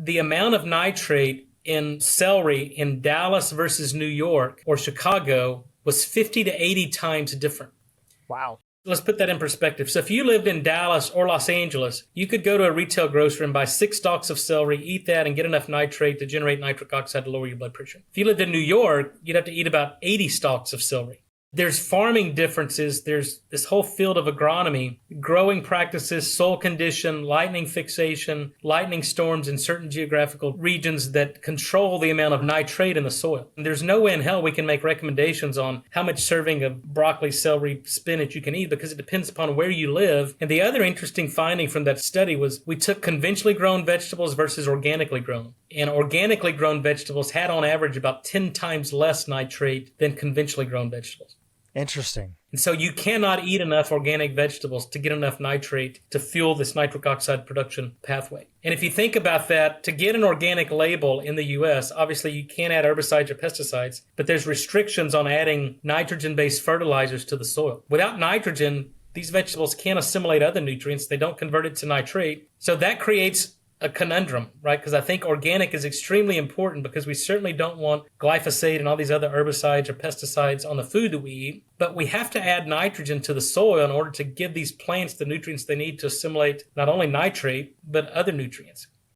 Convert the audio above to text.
the amount of nitrate in celery in Dallas versus New York or Chicago was 50 to 80 times different. Wow. Let's put that in perspective. So if you lived in Dallas or Los Angeles, you could go to a retail grocery and buy 6 stalks of celery, eat that, and get enough nitrate to generate nitric oxide to lower your blood pressure. If you lived in New York, you'd have to eat about 80 stalks of celery. There's farming differences. There's this whole field of agronomy, growing practices, soil condition, lightning fixation, lightning storms in certain geographical regions that control the amount of nitrate in the soil. And there's no way in hell we can make recommendations on how much serving of broccoli, celery, spinach you can eat because it depends upon where you live. And the other interesting finding from that study was we took conventionally grown vegetables versus organically grown. And organically grown vegetables had on average about 10 times less nitrate than conventionally grown vegetables. Interesting. And so you cannot eat enough organic vegetables to get enough nitrate to fuel this nitric oxide production pathway. And if you think about that, to get an organic label in the U.S., obviously you can't add herbicides or pesticides, but there's restrictions on adding nitrogen-based fertilizers to the soil. Without nitrogen, these vegetables can't assimilate other nutrients. They don't convert it to nitrate. So that creates a conundrum, right? Because I think organic is extremely important because we certainly don't want glyphosate and all these other herbicides or pesticides on the food that we eat. But we have to add nitrogen to the soil in order to give these plants the nutrients they need to assimilate not only nitrate, but other nutrients.